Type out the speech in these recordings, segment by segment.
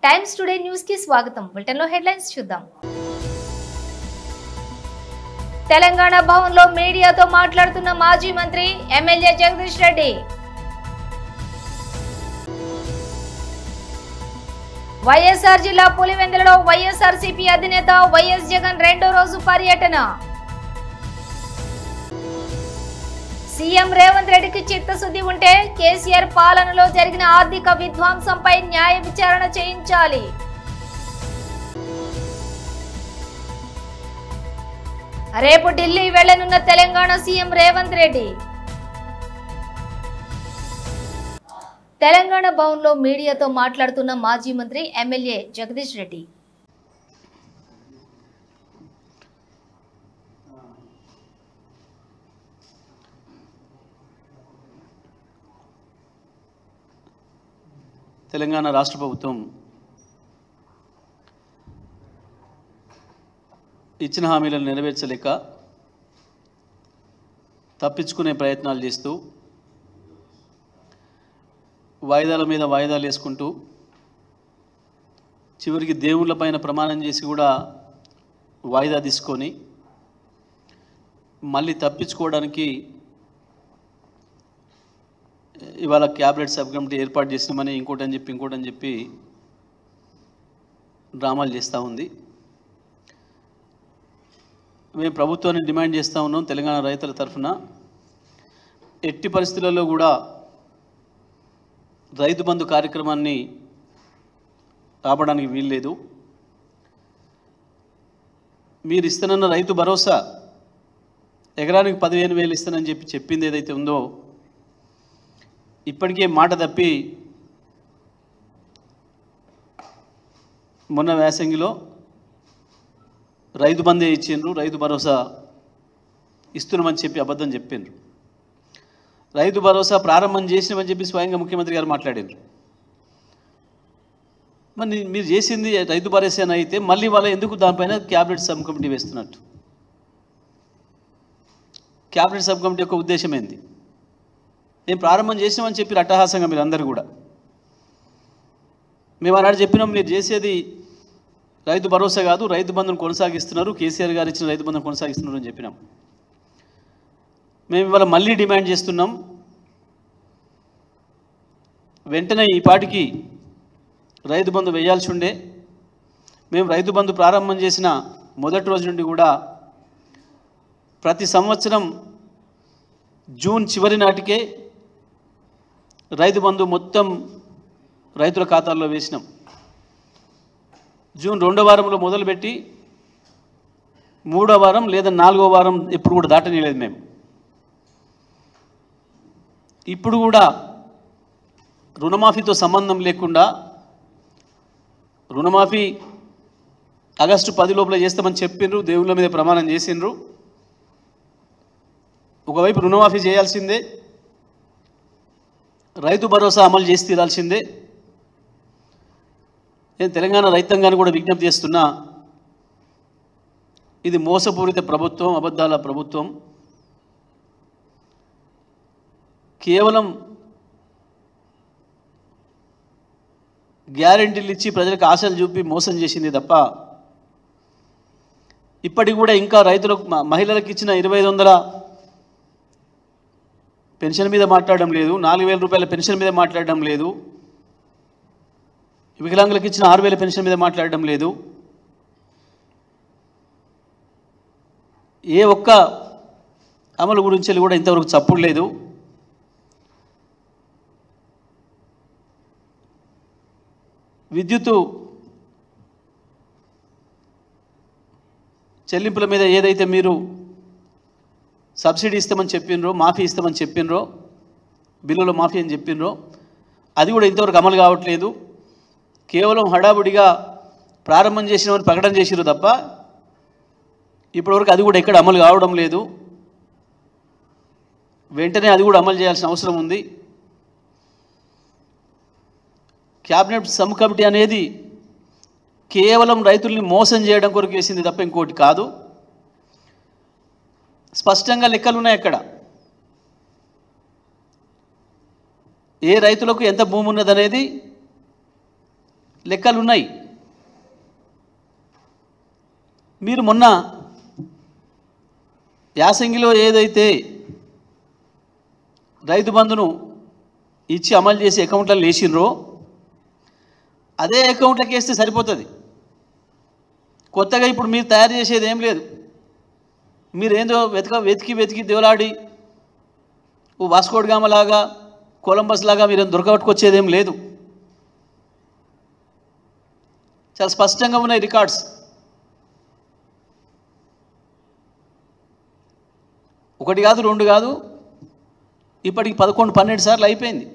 Times today news కి స్వాగతం. Bulletin లో హెడ్లైన్స్ చూద్దాం. తెలంగాణ భవన్ లో మీడియాతో మాట్లాడుతున్న మాజీ మంత్రి ఎమ్మెల్యే జగదీష్ రెడ్డి. వైఎస్ఆర్ జిల్లా పులివెందులలో వైఎస్ఆర్సీపీ అధినేత వైఎస్ జగన్ రెండో రోజు పర్యటన. సీఎం రేవంత్ రెడ్డికి చిత్తశుద్ధి ఉంటే కేసీఆర్ పాలనలో జరిగిన ఆర్థిక విధ్వంసంపై న్యాయ విచారణ చేయించాలి. రేపు ఢిల్లీ వెళ్లనున్న తెలంగాణ సీఎం రేవంత్ రెడ్డి. తెలంగాణ భవన్లో మీడియాతో మాట్లాడుతున్న మాజీ మంత్రి ఎమ్మెల్యే జగదీష్ రెడ్డి. తెలంగాణ రాష్ట్ర ప్రభుత్వం ఇచ్చిన హామీలను నెరవేర్చలేక తప్పించుకునే ప్రయత్నాలు చేస్తూ వాయిదాల మీద వాయిదాలు వేసుకుంటూ చివరికి దేవుళ్ళపైన ప్రమాణం చేసి కూడా వాయిదా తీసుకొని మళ్ళీ తప్పించుకోవడానికి ఇవాళ క్యాబినెట్ సబ్ కమిటీ ఏర్పాటు చేసినామని ఇంకోటని చెప్పి డ్రామాలు చేస్తూ ఉంది. మేము ప్రభుత్వాన్ని డిమాండ్ చేస్తూ ఉన్నాం. తెలంగాణ రైతుల తరఫున ఎట్టి పరిస్థితులలో కూడా రైతు బంధు కార్యక్రమాన్ని ఆపడానికి వీల్లేదు. మీరు ఇస్తానన్న రైతు భరోసా ఎకరానికి 15,000 ఇస్తానని చెప్పింది ఏదైతే ఉందో ఇప్పటికే మాట తప్పి మొన్న వేసంగిలో రైతు బందే ఇచ్చిండ్రు, రైతు భరోసా ఇస్తున్నామని చెప్పి అబద్ధం చెప్పిండ్రు. రైతు భరోసా ప్రారంభం చేసినామని చెప్పి స్వయంగా ముఖ్యమంత్రి గారు మాట్లాడారు. మరి మీరు చేసింది రైతు భరోసా అయితే మళ్ళీ వాళ్ళ ఎందుకు దానిపైన క్యాబినెట్ సబ్ కమిటీ వేస్తున్నట్టు? క్యాబినెట్ సబ్ కమిటీ యొక్క ఉద్దేశం ఏంది? మేము ప్రారంభం చేసినామని చెప్పి అట్టహాసంగా మీరు అందరూ కూడా మేము ఆనాడు చెప్పినాం, మీరు చేసేది రైతు భరోసా కాదు, రైతు బంధును కొనసాగిస్తున్నారు, కేసీఆర్ గారు ఇచ్చిన రైతు బంధును కొనసాగిస్తున్నారు అని చెప్పినాం. మేము ఇవాళ మళ్ళీ డిమాండ్ చేస్తున్నాం, వెంటనే ఈ పాటికి రైతు బంధు వేయాల్సి ఉండే. మేము రైతు బంధు ప్రారంభం చేసిన మొదటి రోజు నుండి కూడా ప్రతి సంవత్సరం జూన్ చివరి నాటికే రైతు బంధు మొత్తం రైతుల ఖాతాల్లో వేసినాం. జూన్ 2వ వారంలో మొదలుపెట్టి 3వ వారం లేదా 4వ వారం ఎప్పుడు కూడా దాటనీయలేదు మేము. ఇప్పుడు కూడా రుణమాఫీతో సంబంధం లేకుండా రుణమాఫీ ఆగస్టు 10 లోపల చేస్తామని చెప్పిండ్రు, దేవుళ్ళ మీద ప్రమాణం చేసిండ్రు. ఒకవైపు రుణమాఫీ చేయాల్సిందే, రైతు భరోసా అమలు చేసి తీరాల్సిందే. నేను తెలంగాణ రైతాంగాన్ని కూడా విజ్ఞప్తి చేస్తున్నా, ఇది మోసపూరిత ప్రభుత్వం, అబద్ధాల ప్రభుత్వం. కేవలం గ్యారెంటీలు ఇచ్చి ప్రజలకు ఆశలు చూపి మోసం చేసింది తప్ప ఇప్పటికి కూడా ఇంకా రైతులకు మహిళలకు ఇచ్చిన 2,500 పెన్షన్ మీద మాట్లాడడం లేదు, 4,000 రూపాయల పెన్షన్ మీద మాట్లాడడం లేదు, వికలాంగులకు ఇచ్చిన 6,000 పెన్షన్ మీద మాట్లాడడం లేదు. ఏ ఒక్క అమలు గురించి కూడా ఇంతవరకు చప్పుడు లేదు. విద్యుత్తు చెల్లింపుల మీద ఏదైతే మీరు సబ్సిడీ ఇస్తామని చెప్పినరో, మాఫీ ఇస్తామని చెప్పినరో, బిల్లులో మాఫీ అని చెప్పినరో అది కూడా ఇంతవరకు అమలు కావట్లేదు. కేవలం హడావుడిగా ప్రారంభం చేసినామని ప్రకటన చేసిరు తప్ప ఇప్పటివరకు అది కూడా ఎక్కడ అమలు కావడం లేదు. వెంటనే అది కూడా అమలు చేయాల్సిన అవసరం ఉంది. క్యాబినెట్ సబ్ కమిటీ అనేది కేవలం రైతుల్ని మోసం చేయడం కొరకు వేసింది తప్ప ఇంకోటి కాదు. స్పష్టంగా లెక్కలు ఉన్నాయి అక్కడ. ఏ రైతులకు ఎంత భూమి ఉన్నదనేది లెక్కలు ఉన్నాయి. మీరు మొన్న యాసంగిలో ఏదైతే రైతు బంధును ఇచ్చి అమలు చేసి అకౌంట్లలో వేసినరో అదే అకౌంట్లోకి వేస్తే సరిపోతుంది. కొత్తగా ఇప్పుడు మీరు తయారు చేసేది ఏం లేదు. మీరేందో వెతికి దేవులాడి వాస్కోడ్ గామ లాగా కొలంబస్ లాగా మీరేం దొరకబట్టుకొచ్చేది ఏం లేదు. చాలా స్పష్టంగా ఉన్నాయి రికార్డ్స్. ఒకటి కాదు, రెండు కాదు, ఇప్పటికి 11-12 సార్లు అయిపోయింది.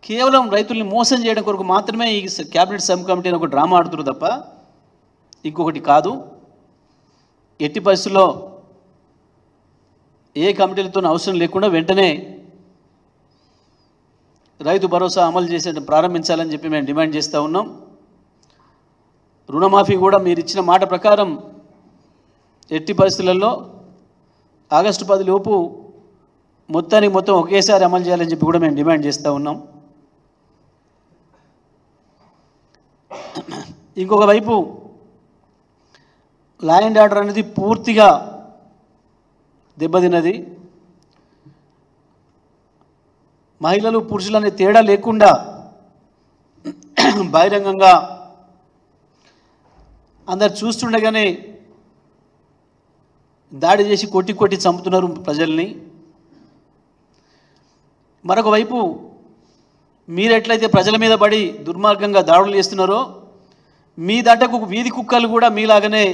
కేవలం రైతుల్ని మోసం చేయడం కొరకు మాత్రమే ఈ క్యాబినెట్ సబ్ కమిటీ అని ఒక డ్రామా ఆడుతున్నారు తప్ప ఇంకొకటి కాదు. ఎట్టి పరిస్థితుల్లో ఏ కమిటీలతో అవసరం లేకుండా వెంటనే రైతు భరోసా అమలు చేసే ప్రారంభించాలని చెప్పి మేము డిమాండ్ చేస్తూ ఉన్నాం. రుణమాఫీ కూడా మీరు ఇచ్చిన మాట ప్రకారం ఎట్టి పరిస్థితులలో ఆగస్టు 10 లోపు మొత్తం ఒకేసారి అమలు చేయాలని చెప్పి కూడా మేము డిమాండ్ చేస్తూ ఉన్నాం. ఇంకొక వైపు లా అండ్ ఆర్డర్ అనేది పూర్తిగా దెబ్బతిన్నది. మహిళలు పురుషులు అనే తేడా లేకుండా బహిరంగంగా అందరు చూస్తుండగానే దాడి చేసి కొట్టి చంపుతున్నారు ప్రజల్ని. మరొక వైపు మీరు ఎట్లయితే ప్రజల మీద పడి దుర్మార్గంగా దాడులు చేస్తున్నారో మీ దాటకు వీధి కుక్కలు కూడా మీలాగనే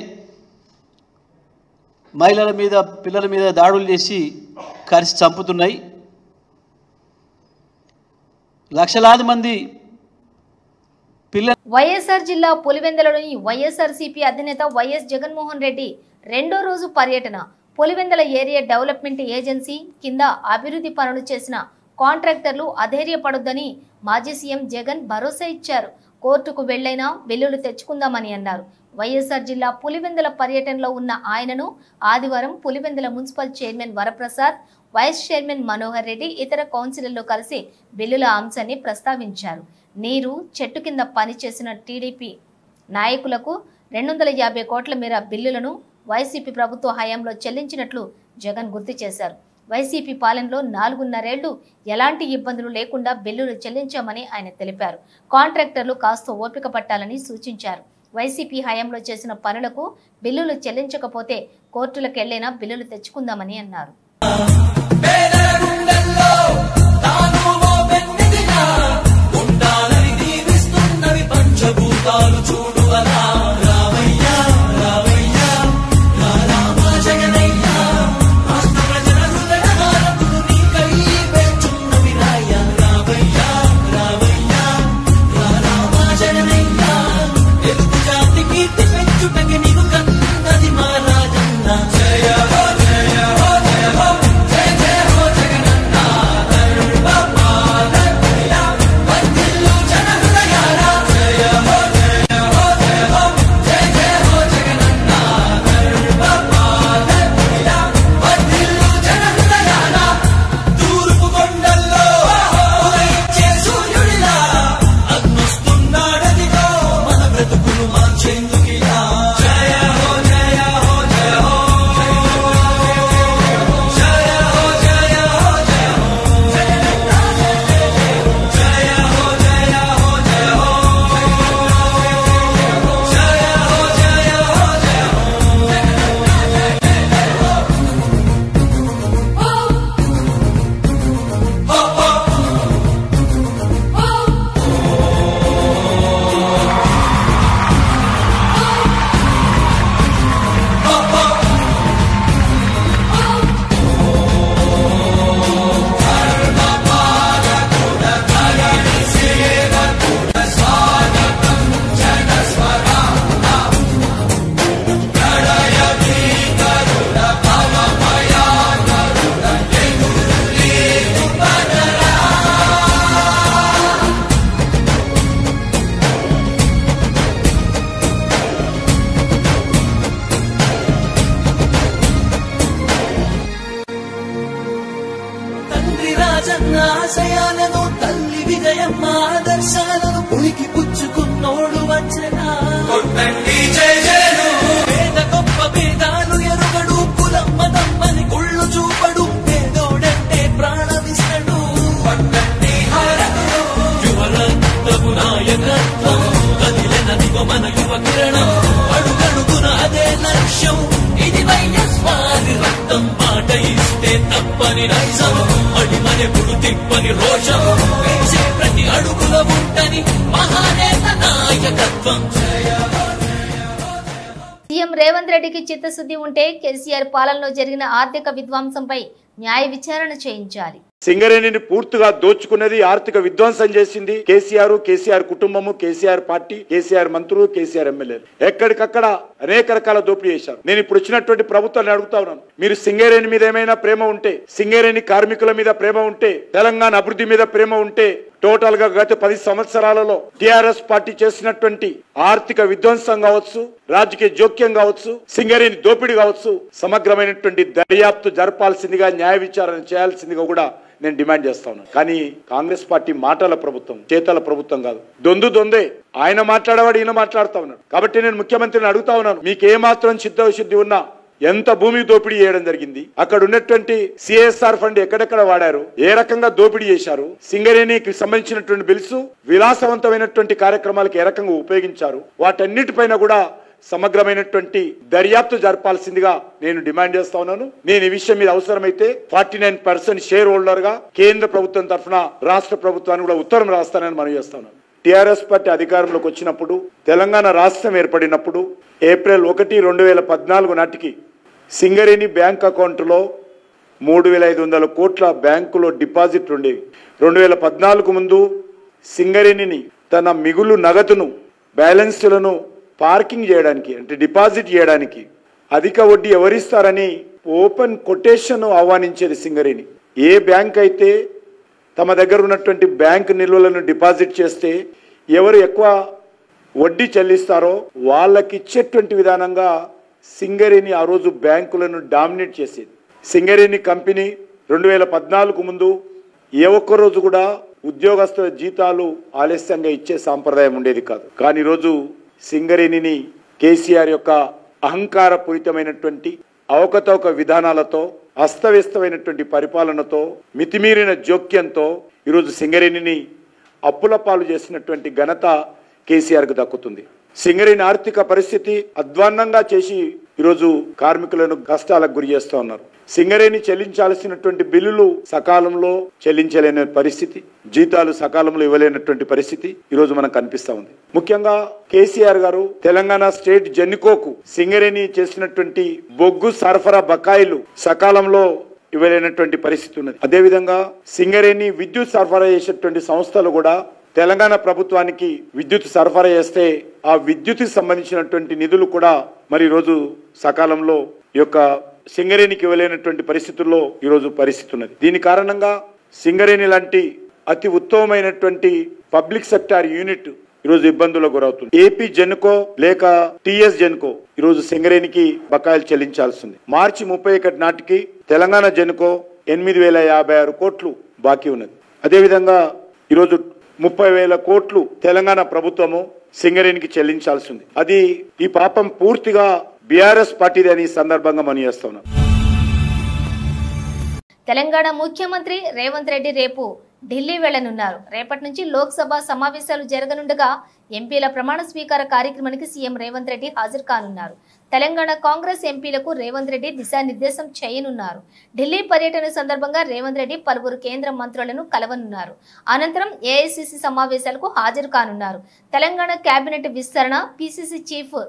మహిళల మీద పిల్లల మీద దాడులు చేసి కరిసి చంపుతున్నాయి. లక్షలాది మంది వైఎస్ఆర్ జిల్లా పులివెందులలోని వైఎస్ఆర్సీపీ అధినేత వైఎస్ జగన్మోహన్ రెడ్డి రెండో రోజు పర్యటన. పులివెందుల ఏరియా డెవలప్మెంట్ ఏజెన్సీ కింద అభివృద్ధి పనులు చేసిన కాంట్రాక్టర్లు అధైర్యపడొద్దని మాజీ సీఎం జగన్ భరోసా ఇచ్చారు. కోర్టుకు వెళ్లైనా బిల్లులు తెచ్చుకుందామని అన్నారు. వైఎస్ఆర్ జిల్లా పులివెందుల పర్యటనలో ఉన్న ఆయనను ఆదివారం Pulivendula municipal chairman Varaprasad, vice chairman Manohar Reddy ఇతర కౌన్సిలర్లు కలిసి బిల్లుల అంశాన్ని ప్రస్తావించారు. నీరు చెట్టు కింద పనిచేసిన టీడీపీ నాయకులకు 250 కోట్ల మేర బిల్లులను వైసీపీ ప్రభుత్వ హయాంలో చెల్లించినట్లు జగన్ గుర్తు చేశారు. వైసీపీ పాలనలో 4.5 ఏళ్లు ఎలాంటి ఇబ్బందులు లేకుండా బిల్లులు చెల్లించామని ఆయన తెలిపారు. కాంట్రాక్టర్లు కాస్త ఓపిక పట్టాలని సూచించారు. వైసీపీ హయాంలో చేసిన పనులకు బిల్లులు చెల్లించకపోతే కోర్టులకు వెళ్లైనా బిల్లులు తెచ్చుకుందామని అన్నారు. రాజన్న ఆశయాలను తల్లి ఇందిరమ్మ ఆదర్శాలను పులికి పుచ్చుకున్నోడు వచ్చనా కొట్టండి జై జయలు పేద గొప్ప భేదాలు ఎరుగడు కులమ్మ తమ్మని కుళ్ళు చూపడు పేదోడంటే ప్రాణమిస్తడు పట్టండి హారతులు యువరత్నపు నాయకత్వం కదిలినదిగో మన యువ కిరణం అడుగడుగున అదే లక్ష్యం ఇది వైఎస్వారి రక్తం మాట ఇస్తే తప్పని నైజం అడిమనెప్పుడు తిప్పని రోషం వేసే ప్రతి అడుగుల ఉంటని మహానేత నాయకత్వం సీఎం రేవంత్ రెడ్డికి చిత్తశుద్ధి ఉంటే కేసీఆర్ పాలనలో జరిగిన ఆర్థిక విధ్వంసంపై న్యాయ విచారణ చేయించాలి. సింగరేణిని పూర్తిగా దోచుకున్నది, ఆర్థిక విధ్వంసం చేసింది కేసీఆర్ కుటుంబము, కేసీఆర్ పార్టీ, కేసీఆర్ మంత్రులు, కేసీఆర్ ఎమ్మెల్యేలు. ఎక్కడికక్కడ అనేక రకాల దోపిడీ చేశారు. నేను ఇప్పుడు వచ్చినటువంటి ప్రభుత్వాన్ని అడుగుతా ఉన్నాను, మీరు సింగరేణి మీద ఏమైనా ప్రేమ ఉంటే, సింగరేణి కార్మికుల మీద ప్రేమ ఉంటే, తెలంగాణ అభివృద్ధి మీద ప్రేమ ఉంటే, టోటల్ గా గత 10 సంవత్సరాలలో టిఆర్ఎస్ పార్టీ చేసినటువంటి ఆర్థిక విధ్వంసం కావచ్చు, రాజకీయ జోక్యం కావచ్చు, సింగరేణి దోపిడీ కావచ్చు, సమగ్రమైనటువంటి దర్యాప్తు జరపాల్సిందిగా, న్యాయ విచారణ చేయాల్సిందిగా కూడా నేను డిమాండ్ చేస్తా ఉన్నాను. కానీ కాంగ్రెస్ పార్టీ మాటల ప్రభుత్వం, చేతల ప్రభుత్వం కాదు. దొందే ఆయన మాట్లాడేవాడు ఈయన మాట్లాడుతా ఉన్నాడు. కాబట్టి నేను ముఖ్యమంత్రిని అడుగుతా ఉన్నాను, మీకు ఏమాత్రం చిత్తశుద్ధి ఉన్నా ఎంత భూమి దోపిడీ చేయడం జరిగింది, అక్కడ ఉన్నటువంటి సిఎస్ఆర్ ఫండ్ ఎక్కడెక్కడ వాడారు, ఏ రకంగా దోపిడీ చేశారు, సింగరేణికి సంబంధించినటువంటి బిల్స్ విలాసవంతమైనటువంటి కార్యక్రమాలకు ఏ రకంగా ఉపయోగించారు, వాటన్నిటిపైన కూడా సమగ్రమైనటువంటి దర్యాప్తు జరపాల్సిందిగా నేను డిమాండ్ చేస్తా ఉన్నాను. నేను ఈ విషయం మీద అవసరమైతే 49% షేర్ హోల్డర్ గా కేంద్ర ప్రభుత్వం తరఫున రాష్ట్ర ప్రభుత్వాన్ని కూడా ఉత్తరం రాస్తానని మనం చేస్తా ఉన్నాను. టిఆర్ఎస్ పార్టీ అధికారంలోకి వచ్చినప్పుడు, తెలంగాణ రాష్ట్రం ఏర్పడినప్పుడు ఏప్రిల్ 1, 2014 నాటికి సింగరేణి బ్యాంక్ అకౌంట్లో 3,500 కోట్ల బ్యాంకులో డిపాజిట్ ఉండేవి. 2014 ముందు సింగరేణిని తన మిగులు నగదును, బ్యాలెన్స్లను పార్కింగ్ చేయడానికి, అంటే డిపాజిట్ చేయడానికి అధిక వడ్డీ ఎవరిస్తారని ఓపెన్ కొటేషన్ ఆహ్వానించేది సింగరేణి. ఏ బ్యాంక్ అయితే తమ దగ్గర ఉన్నటువంటి బ్యాంక్ నిల్వలను డిపాజిట్ చేస్తే ఎవరు ఎక్కువ వడ్డీ చెల్లిస్తారో వాళ్ళకి ఇచ్చేటువంటి విధానంగా సింగరేణి ఆ రోజు బ్యాంకులను డామినేట్ చేసేది. సింగరేణి కంపెనీ 2014 ముందు ఏ ఒక్క రోజు కూడా ఉద్యోగస్తుల జీతాలు ఆలస్యంగా ఇచ్చే సాంప్రదాయం ఉండేది కాదు. కానీ ఈరోజు సింగరేణిని కేసీఆర్ యొక్క అహంకారపూరితమైనటువంటి అవకతవక విధానాలతో, అస్తవ్యస్తమైనటువంటి పరిపాలనతో, మితిమీరిన జోక్యంతో ఈరోజు సింగరేణిని అప్పుల పాలు చేసినటువంటి ఘనత కేసీఆర్కు దక్కుతుంది. సింగరేణి ఆర్థిక పరిస్థితి అధ్వాన్నంగా చేసి ఈరోజు కార్మికులను కష్టాలకు గురి చేస్తూ ఉన్నారు. సింగరేణి చెల్లించాల్సినటువంటి బిల్లులు సకాలంలో చెల్లించలేని పరిస్థితి, జీతాలు సకాలంలో ఇవ్వలేనటువంటి పరిస్థితి ఈరోజు మనకు కనిపిస్తా ఉంది. ముఖ్యంగా కేసీఆర్ గారు తెలంగాణ స్టేట్ జెన్కోకు సింగరేణి చేసినటువంటి బొగ్గు సరఫరా బకాయిలు సకాలంలో ఇవ్వలేనటువంటి పరిస్థితి ఉన్నది. అదేవిధంగా సింగరేణి విద్యుత్ సరఫరా చేసేటువంటి సంస్థలు కూడా తెలంగాణ ప్రభుత్వానికి విద్యుత్ సరఫరా చేస్తే ఆ విద్యుత్కి సంబంధించినటువంటి నిధులు కూడా మరి ఈరోజు సకాలంలో ఈ యొక్క సింగరేణికి ఇవ్వలేనటువంటి పరిస్థితుల్లో ఈరోజు పరిస్థితి ఉన్నది. దీని కారణంగా సింగరేణి లాంటి అతి ఉత్తమమైనటువంటి పబ్లిక్ సెక్టార్ యూనిట్ ఈరోజు ఇబ్బందులకు గురవుతుంది. ఏపీ జెన్కో లేక టిఎస్ జెన్కో ఈరోజు సింగరేణికి బకాయిలు చెల్లించాల్సింది. మార్చి 31 నాటికి తెలంగాణ జెన్కో 8,056 కోట్లు బాకీ ఉన్నది. అదేవిధంగా ఈరోజు 30,000 కోట్లు తెలంగాణ ప్రభుత్వము సింగరేణికి చెల్లించాల్సింది. అది ఈ పాపం పూర్తిగా బీఆర్ఎస్ పార్టీది అని సందర్భంగా మనం చేస్తున్నాం. తెలంగాణ ముఖ్యమంత్రి రేవంత్ రెడ్డి రేపు ఢిల్లీ వెళ్లనున్నారు. రేపటి నుంచి లోక్సభ సమావేశాలు జరగనుండగా ఎంపీల ప్రమాణ స్వీకార కార్యక్రమానికి సీఎం రేవంత్ రెడ్డి హాజరు కానున్నారు. తెలంగాణ కాంగ్రెస్ ఎంపీలకు రేవంత్ రెడ్డి దిశానిర్దేశం చేయనున్నారు. ఢిల్లీ పర్యటన సందర్భంగా రేవంత్ రెడ్డి పలువురు కేంద్ర మంత్రులను కలవనున్నారు. అనంతరం ఏఐసిసి సమావేశాలకు హాజరు కానున్నారు. తెలంగాణ కేబినెట్ విస్తరణ, పిసిసి చీఫ్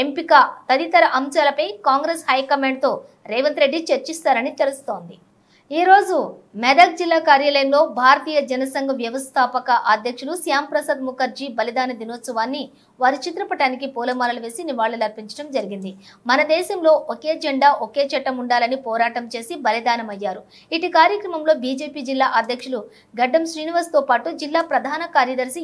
ఎంపిక తదితర అంశాలపై కాంగ్రెస్ హైకమాండ్తో రేవంత్ రెడ్డి చర్చిస్తారని తెలుస్తోంది. ఈ రోజు మెదక్ జిల్లా కార్యాలయంలో భారతీయ జనసంఘ వ్యవస్థాపక అధ్యక్షులు శ్యామ్ ప్రసాద్ ముఖర్జీ బలిదాన దినోత్సవాన్ని వారి చిత్రపటానికి పూలమాలలు వేసి నివాళులర్పించడం జరిగింది. మన దేశంలో ఒకే జెండా ఒకే చట్టం ఉండాలని పోరాటం చేసి బలిదానమయ్యారు. ఇటు కార్యక్రమంలో బీజేపీ జిల్లా అధ్యక్షులు గడ్డం శ్రీనివాస్ తో పాటు జిల్లా ప్రధాన కార్యదర్శి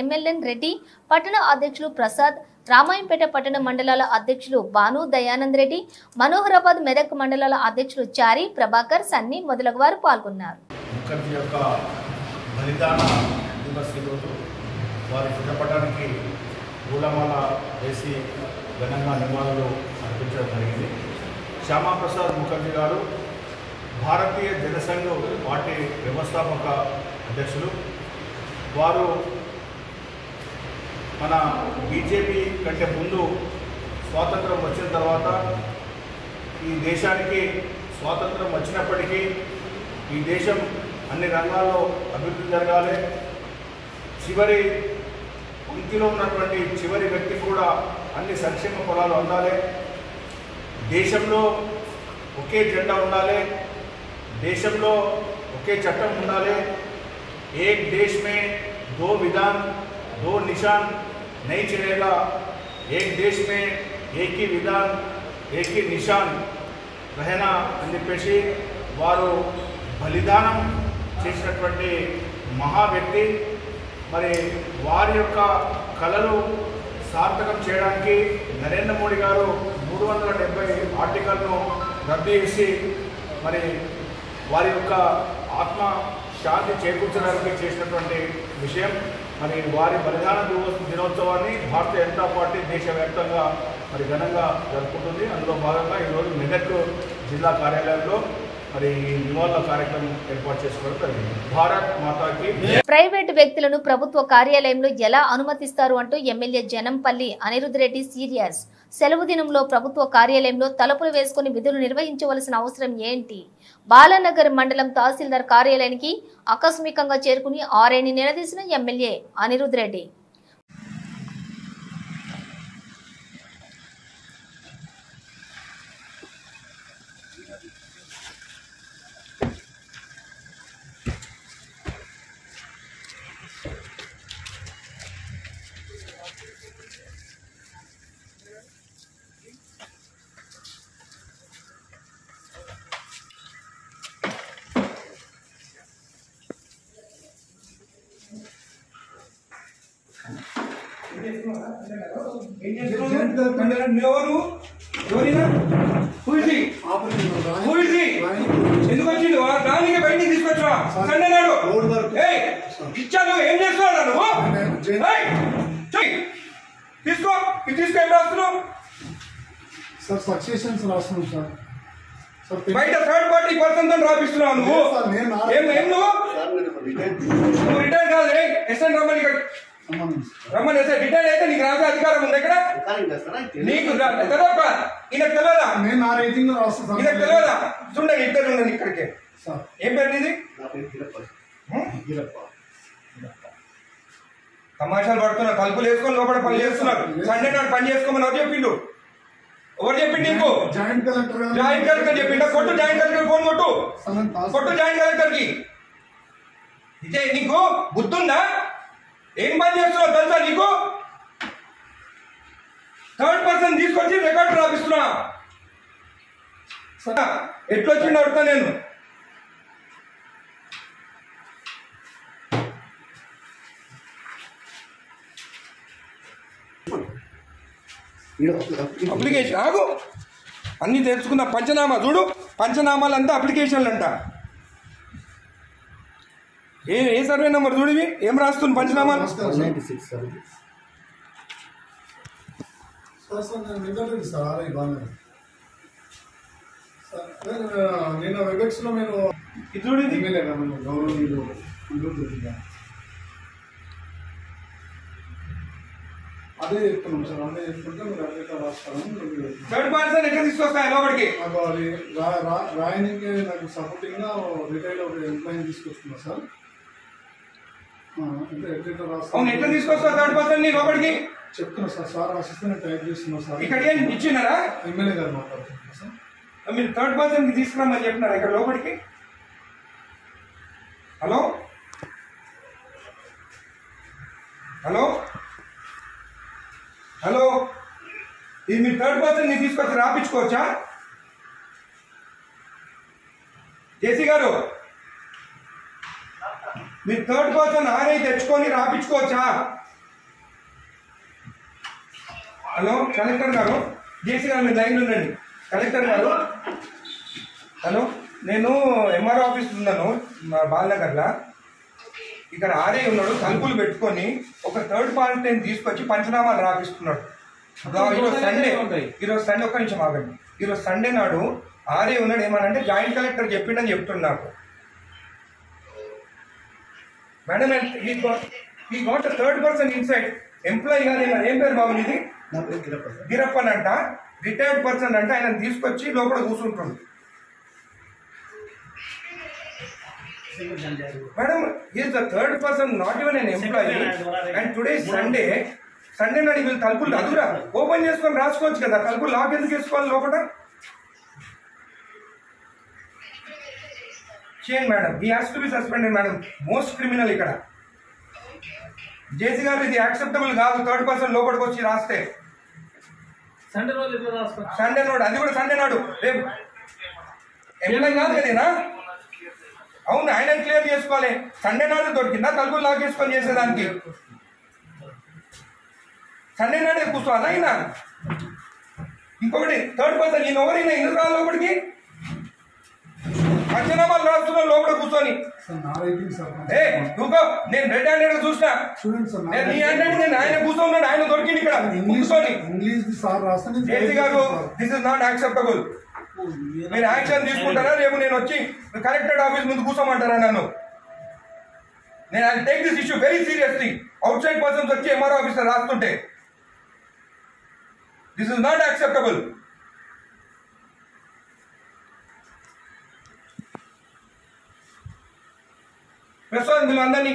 ఎంఎల్ఎన్ రెడ్డి, పట్టణ అధ్యక్షులు ప్రసాద్, రామాయంపేట పట్టణ మండలాల అధ్యక్షులు భాను దయానంద్ రెడ్డి, మనోహరాబాద్ మెదక్ మండలాల అధ్యక్షులు చారి, ప్రభాకర్, సన్నీ మొదలగు వారు పాల్గొన్నారు. ముఖర్జీ యొక్క బలిదాన దివస్ ఈరోజు వారి చిత్రపటానికి పూలమాల వేసి ఘనంగా నివాళులు అర్పించడం జరిగింది. శ్యామాప్రసాద్ ముఖర్జీ గారు భారతీయ జనసంఘ్ పార్టీ వ్యవస్థాపక అధ్యక్షులు. వారు మన బీజేపీ కంటే ముందు స్వాతంత్రం వచ్చిన తర్వాత ఈ దేశానికి స్వాతంత్రం వచ్చినప్పటికీ ఈ దేశం అన్ని రంగాల్లో అభివృద్ధి జరగాలి, చివరి పంక్తిలో ఉన్నటువంటి చివరి వ్యక్తి కూడా అన్ని సంక్షేమ ఫలాలు అందాలి, దేశంలో ఒకే జెండా ఉండాలి, దేశంలో ఒకే చట్టం ఉండాలి, ఏక్ దేశ్ మే దో విధాన్ దో నిషాన్ నై చలేగా, ఏక్ దేశ్ మే ఏక్ హీ విధాన్ ఏక్ హీ నిషాన్ రహనా అని చెప్పేసి వారు బలిదానం చేసినటువంటి మహా వ్యక్తి. మరి వారి యొక్క కళలు సార్థకం చేయడానికి నరేంద్ర మోడీ గారు 370 ఆర్టికల్ను రద్దు చేసి మరి వారి యొక్క ఆత్మ శాంతి చేకూర్చడానికి చేసినటువంటి విషయం. మరి వారి బలిదాన దినోత్సవాన్ని భారతీయ జనతా పార్టీ దేశవ్యాప్తంగా మరి ఘనంగా జరుపుకుంటుంది. అందులో భాగంగా ఈరోజు మెదక్ జిల్లా కార్యాలయంలో మరి నివాళుల కార్యక్రమం ఏర్పాటు చేసుకోవడం జరిగింది. భారత్ మాతాకి. ప్రైవేటు వ్యక్తులను ప్రభుత్వ కార్యాలయంలో ఎలా అనుమతిస్తారు అంటూ ఎమ్మెల్యే జనంపల్లి అనిరుద్ రెడ్డి సీరియస్. సెలవు దినంలో ప్రభుత్వ కార్యాలయంలో తలుపులు వేసుకుని విధులు నిర్వహించవలసిన అవసరం ఏంటి? బాలానగర్ మండలం తహసీల్దార్ కార్యాలయానికి ఆకస్మికంగా చేరుకుని ఆర్ఐని నిలదీసిన ఎమ్మెల్యే అనిరుద్ రెడ్డి. ఎందుకు వచ్చిండు దానికి బయటికి తీసుకొచ్చా సండే నాడు ఇచ్చాను. ఏం చేస్తున్నాడు నువ్వు? తీసుకో తీసుకో. ఏం రాస్తున్నావు సార్? సక్సెషన్స్ రాస్తున్నాం సార్. బయట థర్డ్ పార్టీ పర్సన్ తో రాపిస్తున్నావు నువ్వు. ఏం నువ్వు రిటైర్ కాదు. ఎస్ఎన్ రమ్మని ఇక్కడ రమ్మని ఎస్ఐ రిటైర్ అయితే నీకు రాసే అధికారం ఉంది ఇక్కడ. నీకు తెలియదా? ఈయనకు తెలియదా? ఈయనకు తెలియదా? చూడండి ఇద్దరు ఉండండి ఇక్కడికి. ఏం పేరు నీది? తమాషాలు పడుతున్నారు. తలుపులు వేసుకొని లోపల పని చేస్తున్నారు. సండే నాడు పని చేసుకోమని ఎవరు చెప్పిండు? ఎవరు చెప్పిండు నీకు? జాయింట్ కలెక్టర్ చెప్పిండా? కొట్టు జాయింట్ కలెక్టర్ ఫోన్ కొట్టు. కొట్టు జాయింట్ కలెక్టర్ కి. ఇదే నీకు బుద్ధుందా? ఏం పని చేస్తున్నావు తెలుసా నీకు? థర్డ్ పర్సన్ తీసుకొచ్చి రికార్డు రాపిస్తున్నా. ఎట్లొచ్చిండు అడుగుతా నేను. అప్లికేషన్ ఆగు అన్ని తెలుసుకున్న. పంచనామా చూడు. పంచనామాలు అంతా అప్లికేషన్లు అంట. ఏ సర్వే నెంబర్ చూడవి ఏం రాస్తుంది పంచనామాలు? నేను వెబెక్స్ లో నేను చూడండి గౌరవనీయులు అదే చెప్తున్నాం సార్. అదే చెప్తుంటే మీరు అదే రాస్తాను. థర్డ్ పర్సన్ ఎక్కడ తీసుకొస్తాయి లోపలికి? రాయనికి నాకు సపోర్టింగ్ గా రిటైల్ ఒక ఎంప్లాయీ తీసుకొస్తున్నా సార్. అవును ఎట్లా తీసుకొస్తా థర్డ్ పర్సన్ ని లోపలికి? చెప్తున్నా సార్. సార్ రాసిస్తే టైప్ చేస్తున్నా సార్. ఇక్కడ ఏం ఇచ్చినారా? ఎమ్మెల్యే గారు మాట్లాడుతున్నా సార్. మీరు థర్డ్ పర్సన్ కి తీసుకురామని చెప్పినారా ఇక్కడ లోపలికి? హలో హలో హలో ఇది మీరు థర్డ్ పర్సన్ ని తీసుకొచ్చి రాపించుకోవచ్చా? జేసీ గారు మీరు థర్డ్ పర్సన్ ఆర్ఐ తెచ్చుకొని రాపించుకోవచ్చా? హలో కలెక్టర్ గారు, జేసీ గారు మీరు లైన్లో ఉండండి. కలెక్టర్ గారు హలో, నేను ఎంఆర్ఓ ఆఫీస్ ఉన్నాను బాలనగర్లో. ఇక్కడ ఆర్ఏ ఉన్నాడు, తలుపులు పెట్టుకొని ఒక థర్డ్ పార్టీని తీసుకొచ్చి పంచనామాలు రాపిస్తున్నాడు. ఈరోజు సండే ఒక్క నిమిషం ఆగండి. ఈరోజు సండే నాడు ఆర్ఏ ఉన్నాడు, ఏమనంటే జాయింట్ కలెక్టర్ చెప్పిండని చెప్తున్నాడు నాకు. మేడం ఈ గోట్ థర్డ్ పర్సన్ ఇన్సైడ్ ఎంప్లాయీ కాదు, ఏం పేరు బాబు ఇది? గిరప్పన్ అంట, రిటైర్డ్ పర్సన్ అంటే ఆయన తీసుకొచ్చి లోపల కూర్చుంటుంది. Madam is the third person, not even n employee. And today Sunday నాడు వీళ్ళు తలుపులు అదురా ఓపెన్ చేసుకొని రాసుకోవచ్చు కదా, తలుపులు లాక్ ఎందుకు వేసుకోవాలి లోపల? చేయండి madam, he has to be suspended madam, most criminal ఇక్కడ. జేసీ గారు ఇది యాక్సెప్టబుల్ కాదు, థర్డ్ పర్సన్ లోపలికి వచ్చి రాస్తే. సండే నాడు, అది కూడా సండే నాడు, రేపు ఎంప్లాయ్ కాదు కదేనా? అవును, ఆయన క్లియర్ చేసుకోవాలి. సండే నాడు దొరికిందా తలుపులు లాక్ చేసుకొని చేసేదానికి? సండే నాడే కూర్చోవాలా ఆయన? ఇంకొకటి థర్డ్ పర్సన్, ఈయన ఎవరైనా ఎందుకు రాలి లోపలికి? పంచనామాలు రాస్తున్నా లోపల కూర్చొని. నేను రెడ్ హ్యాండెడ్ చూసినా, నీ హ్యాండెడ్ నేను ఆయన కూర్చోన్నాడు, ఆయన దొరికింది ఇక్కడ కూర్చొని. జేసీ గారు దిస్ ఇస్ నాట్ యాక్సెప్టబుల్. మీరు యాక్షన్ తీసుకుంటారా? రేపు నేను వచ్చి కలెక్టరేట్ ఆఫీస్ ముందు కూర్చోమంటారా నన్ను? నేను I take this issue very seriously. Outside persons వచ్చి ఎంఆర్ఓ ఆఫీసర్ రాస్తుంటే this is not acceptable. Prasad వీళ్ళు అందరినీ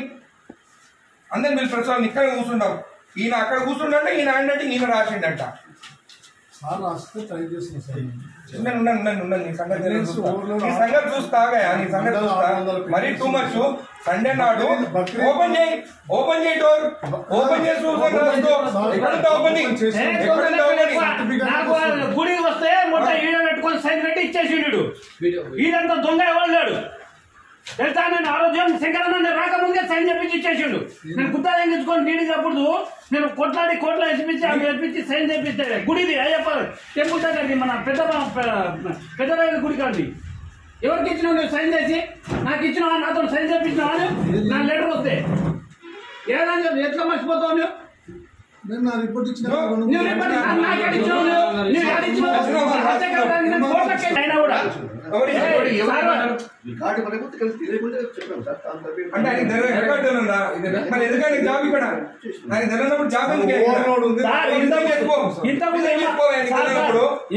వీళ్ళు ప్రసాద్ ఇక్కడ కూర్చుంటాం. ఈయన అక్కడ కూర్చుంటే ఈయన అంటే ఈయన రాసిండంట. నీ సంగతి చూస్తాగా, నీ సంగతి చూస్తా. మరీ టూ మచ్. సండే నాడు ఓపెన్ చేయి డోర్, ఓపెన్ చేసి గుడికి వస్తే మొత్తం ఈడ పెట్టుకొని సైన్ పెట్టి ఇచ్చేసిండు. ఈడంతా దొంగ ఎవరు తెలుసా? నేను ఆరోగ్యం శంకరన్న రాకముందే సైన్ చెప్పించి ఇచ్చేసిండు. నేను గుత్తా తెచ్చుకొని నీడికి అప్పుడు నేను కొట్లాడి కోట్ల వేపించి సైన్ చేపిస్తే గుడిది అయ్యప్ప టెంపుల్ దగ్గరది, మన పెద్దరాయల గుడి కాదు. ఎవరికి ఇచ్చినావు నువ్వు సైన్ చేసి? నాకు ఇచ్చినావా? నాతో సైన్ చేపించినావా? నా లెటర్ వస్తే ఏదని చెప్పి ఎట్లా మర్చిపోతావు నువ్వు?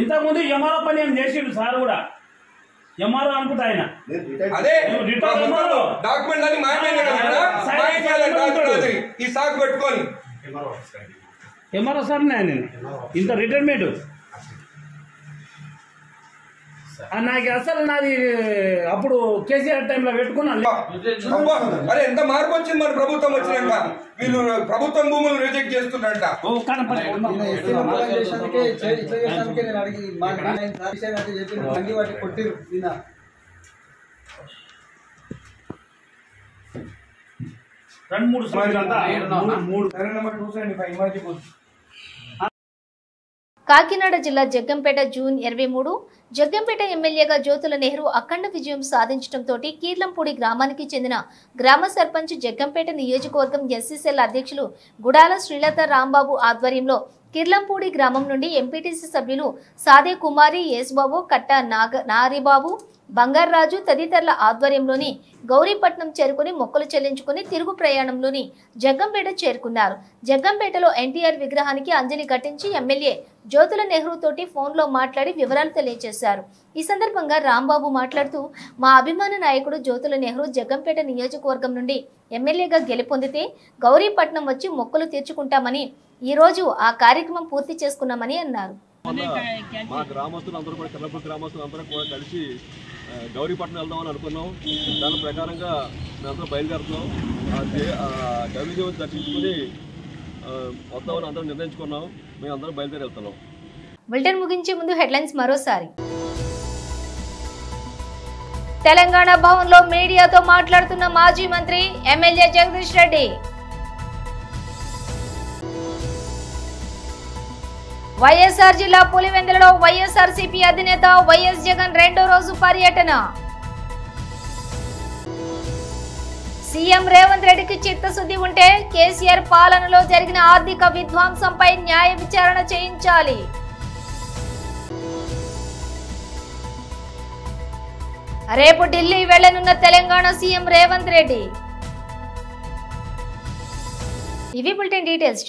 ఇంతకుముందు ఎంఆర్ఓ పని ఏం చేసిండు సార్ కూడా. ఎంఆర్ఓ అనుకుంటా ఆయన. అదే డాక్యుమెంట్ అని ఈ సాగు పెట్టుకొని ఎంఆర్ఓ సార్ నేను ఇంత రిటైర్మెంట్ నాకు అసలు నాది అప్పుడు కేసీఆర్ టైంలో పెట్టుకున్నాను. అరే ఎంత మార్పు వచ్చింది మన ప్రభుత్వం వచ్చినాక. వీళ్ళు ప్రభుత్వం భూములు రిజెక్ట్ చేస్తున్నారంట. కాకినాడ జిల్లా జగ్గంపేట జూన్ 23 జగ్గంపేట ఎమ్మెల్యేగా జ్యోతుల నెహ్రూ అఖండ విజయం సాధించడంతో కీర్లంపూడి గ్రామానికి చెందిన గ్రామ సర్పంచ్ జగ్గంపేట నియోజకవర్గం ఎస్సీసెల్ అధ్యక్షులు గుడాల శ్రీలత రాంబాబు ఆధ్వర్యంలో కిర్లంపూడి గ్రామం నుండి ఎంపీటీసీ సభ్యులు సాదే కుమారి, యేసుబాబు, కట్ట నారిబాబు, బంగారాజు తదితరుల ఆధ్వర్యంలోని గౌరీపట్నం చేరుకుని మొక్కలు చెల్లించుకుని తిరుగు ప్రయాణంలోని జగ్గంపేట చేరుకున్నారు. జగ్గంపేటలో ఎన్టీఆర్ విగ్రహానికి అంజలి ఘటించి ఎమ్మెల్యే జ్యోతుల నెహ్రూ తోటి ఫోన్లో మాట్లాడి వివరాలు తెలియజేశారు. ఈ సందర్భంగా రాంబాబు మాట్లాడుతూ, మా అభిమాన నాయకుడు జ్యోతుల నెహ్రూ జగ్గంపేట నియోజకవర్గం నుండి ఎమ్మెల్యేగా గెలుపొందితే గౌరీపట్నం వచ్చి మొక్కలు తీర్చుకుంటామని, ఈ రోజు ఆ కార్యక్రమం పూర్తి చేసుకున్నామని అన్నారు. మా గ్రామస్తులందరూ కూడా కిర్లంపూడి గ్రామస్తులందరూ కూడా కలిసి గౌరీపట్నం వెళ్దామని అనుకున్నాం. దాని ప్రకారంగా మేమందరం బయలుదేరుతున్నాం. గౌరీదేవిని దర్శించుకుని వద్దామని అందరం నిర్ణయించుకున్నాం. మేము అందరం బయలుదేరి వెళ్తున్నాం. బులెటిన్ ముగించే ముందు హెడ్లైన్స్ మరోసారి. తెలంగాణ భవన్లో మీడియాతో మాట్లాడుతున్న మాజీ మంత్రి ఎమ్మెల్యే జగదీష్ రెడ్డి. వైఎస్ఆర్ జిల్లా పులివెందులలో వైఎస్ఆర్సీపీ అధినేత వైఎస్ జగన్ రెండో రోజు పర్యటన. సీఎం రేవంత్ రెడ్డికి చిత్తశుద్ధి ఉంటే కేసీఆర్ పాలనలో జరిగిన ఆర్థిక విధ్వంసంపై న్యాయ విచారణ చేయించాలి. రేపు ఢిల్లీ వెళ్లనున్న తెలంగాణ సీఎం రేవంత్ రెడ్డి. ఇవి బులెటిన్ డీటెయిల్స్.